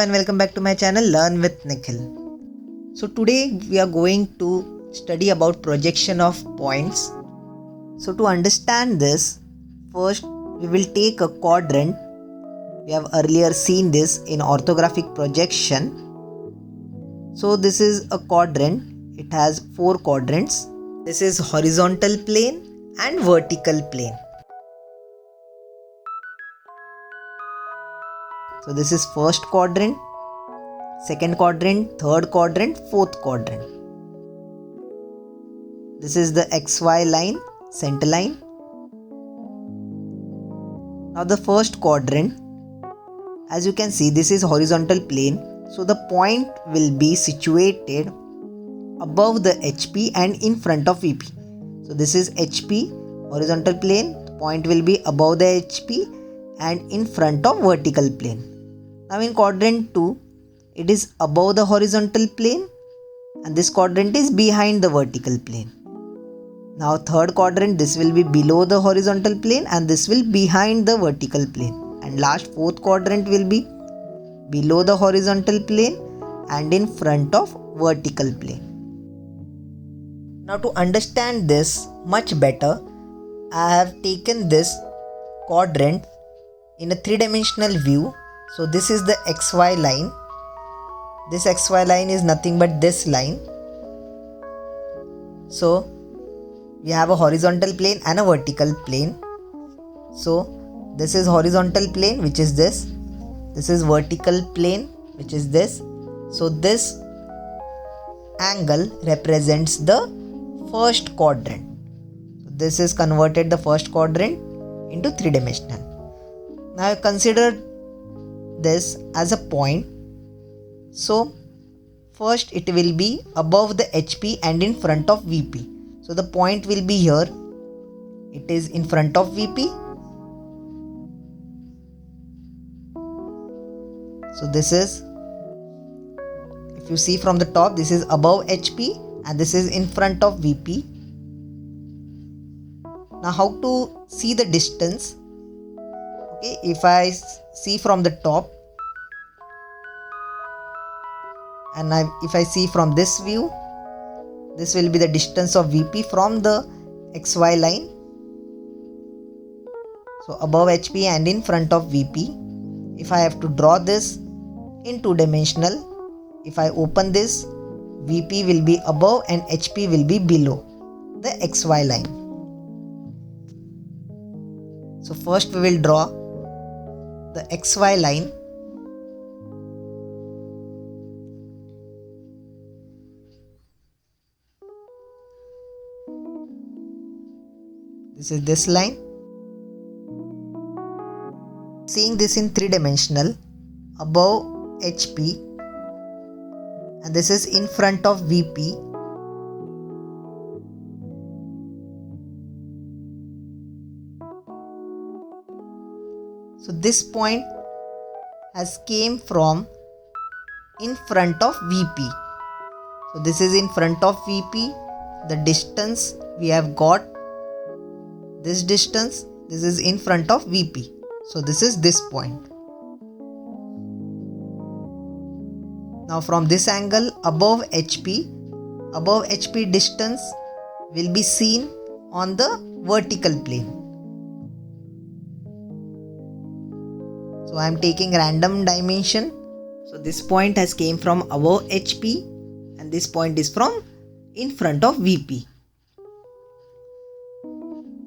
and welcome back to my channel Learn with Nikhil. So today we are going to study about projection of points. So to understand this, first we will take a quadrant. We have earlier seen this in orthographic projection. So this is a quadrant. It has 4 quadrants. This is horizontal plane and vertical plane. So this is first quadrant, second quadrant, third quadrant, fourth quadrant. This is the XY line, center line. Now the first quadrant, as you can see, this is horizontal plane. So the point will be situated above the HP and in front of VP. So this is HP, horizontal plane. The point will be above the HP and in front of vertical plane. Now in quadrant 2, it is above the horizontal plane and this quadrant is behind the vertical plane. Now third quadrant, this will be below the horizontal plane and this will behind the vertical plane. And last fourth quadrant will be below the horizontal plane and in front of vertical plane. Now to understand this much better, I have taken this quadrant in a 3-dimensional view. So this is the XY line. This XY line is nothing but this line. So we have a horizontal plane and a vertical plane. So this is horizontal plane, which is this. This is vertical plane, which is this. So this angle represents the first quadrant. So this is converted the first quadrant into 3-dimensional. Now consider this as a point. So first it will be above the HP and in front of VP. So the point will be here. It is in front of VP. So this is, if you see from the top, this is above HP and this is in front of VP. Now how to see the distance? Okay, if I see from the top and if I see from this view, this will be the distance of VP from the XY line. So above HP and in front of VP. If I have to draw this in 2-dimensional, if I open this, VP will be above and HP will be below the XY line. So first we will draw the XY line. This is this line. Seeing this in 3-dimensional, above HP and this is in front of VP. So this point has came from in front of VP. So this is in front of VP. The distance we have got, this distance, this is in front of VP. So this is this point. Now from this angle above HP distance will be seen on the vertical plane. So I am taking random dimension. So this point has came from above HP and this point is from in front of VP.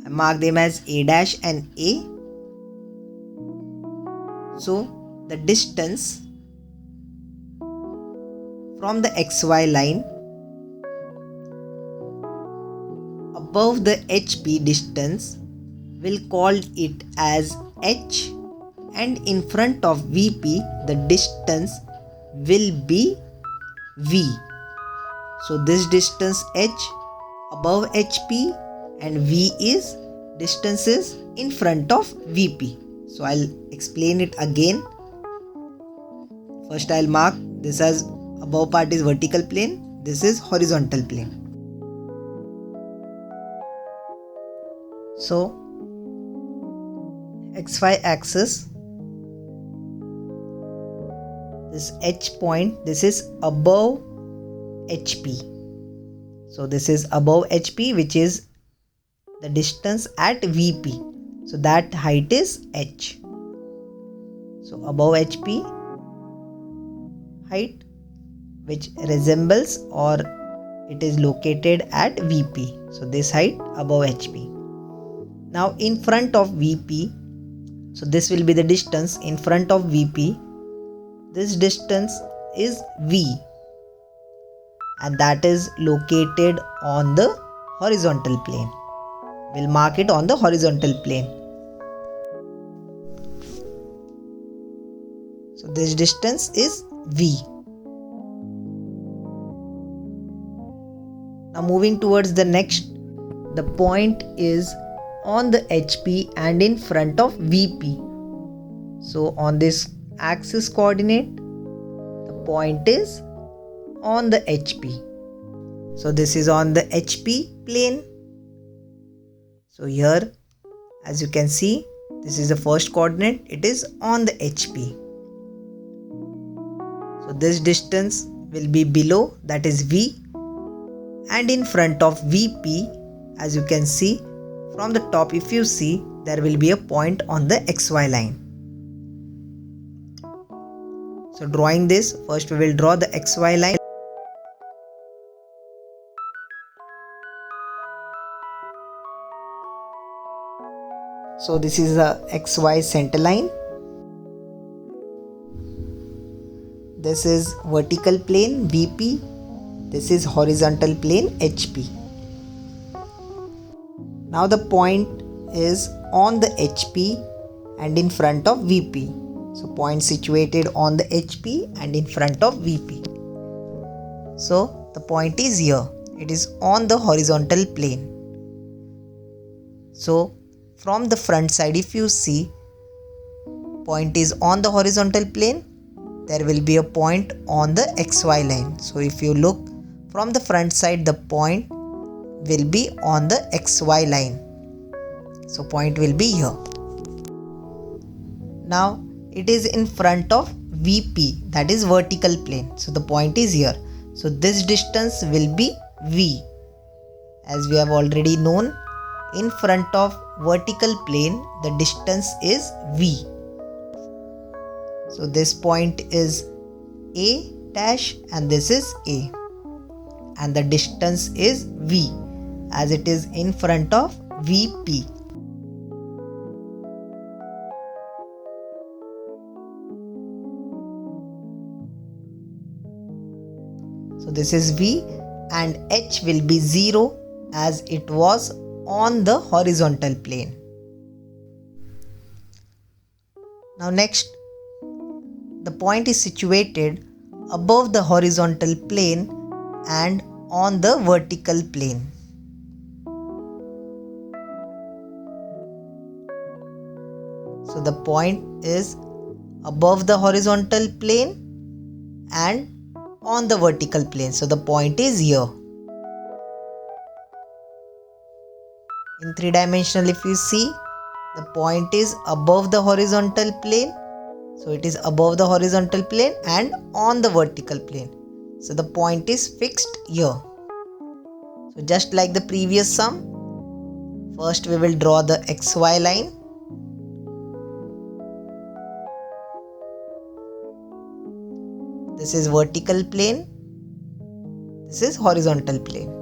I mark them as A dash and A. So the distance from the XY line above the HP distance, will call it as H, and in front of VP the distance will be V. So this distance H above HP and V is distances in front of VP. So I'll explain it again. First I'll mark this as above part is vertical plane, this is horizontal plane. So XY axis, this H point, this is above HP. So this is above HP, which is the distance at VP. So that height is H. So above HP height, which resembles or it is located at VP. So this height above HP. Now in front of VP, so this will be the distance in front of VP. This distance is V, and that is located on the horizontal plane. We'll mark it on the horizontal plane. So this distance is V. Now moving towards the next, the point is on the HP and in front of VP. So on this axis coordinate, the point is on the HP. So this is on the HP plane. So here, as you can see, this is the first coordinate, it is on the HP. So this distance will be below, that is V, and in front of VP, as you can see from the top, if you see, there will be a point on the XY line. So drawing this, first we will draw the XY line. So this is the XY center line. This is vertical plane VP. This is horizontal plane HP. Now the point is on the HP and in front of VP. So point situated on the HP and in front of VP. So the point is here. It is on the horizontal plane. So from the front side, if you see, point is on the horizontal plane, there will be a point on the XY line. So if you look from the front side, the point will be on the XY line. So point will be here. Now it is in front of VP, that is vertical plane. So the point is here. So this distance will be V. As we have already known, in front of vertical plane, the distance is V. So this point is A dash and this is A. And the distance is V, as it is in front of VP. So this is V and H will be 0 as it was on the horizontal plane. Now next, the point is situated above the horizontal plane and on the vertical plane. So the point is above the horizontal plane and on the vertical plane. So the point is here. In three-dimensional, if you see, the point is above the horizontal plane. So it is above the horizontal plane and on the vertical plane. So the point is fixed here. So just like the previous sum, first we will draw the XY line. This is vertical plane. This is horizontal plane.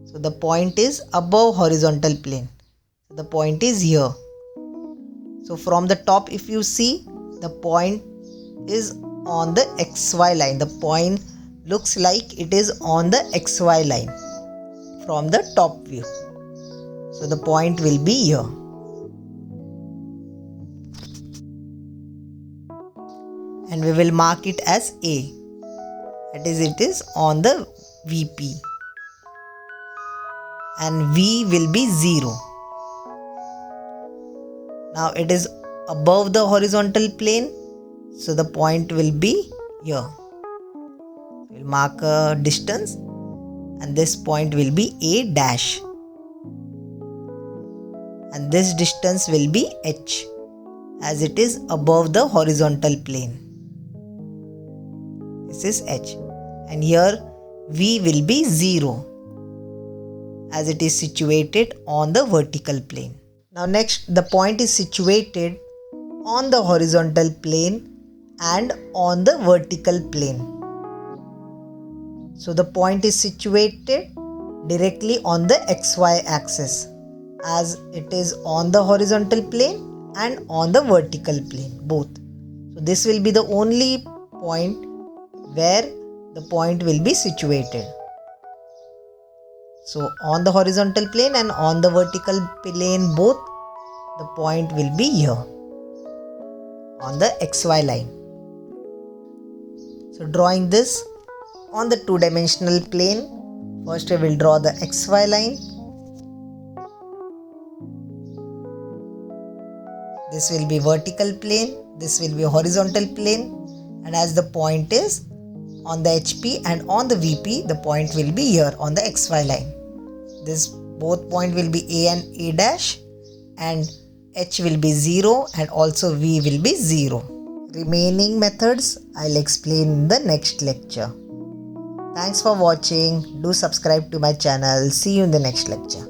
So the point is above horizontal plane. The point is here. So from the top, if you see, the point is on the XY line. The point looks like it is on the XY line from the top view. So the point will be here. And we will mark it as A. That is, it is on the VP. And V will be 0. Now it is above the horizontal plane. So the point will be here. We'll mark a distance. And this point will be A dash. and this distance will be h, as it is above the horizontal plane. This is h, and here v will be 0, as it is situated on the vertical plane. Now next, the point is situated on the horizontal plane and on the vertical plane. So the point is situated directly on the xy axis, as it is on the horizontal plane and on the vertical plane, both. So this will be the only point where the point will be situated. So on the horizontal plane and on the vertical plane both, the point will be here on the xy line. So drawing this on the two-dimensional plane, first we will draw the xy line. This will be vertical plane, this will be horizontal plane, and as the point is on the HP and on the VP, the point will be here on the xy line. This both point will be A and A dash, and H will be 0 and also V will be 0. Remaining methods I'll explain in the next lecture. Thanks for watching. Do subscribe to my channel. See you in the next lecture.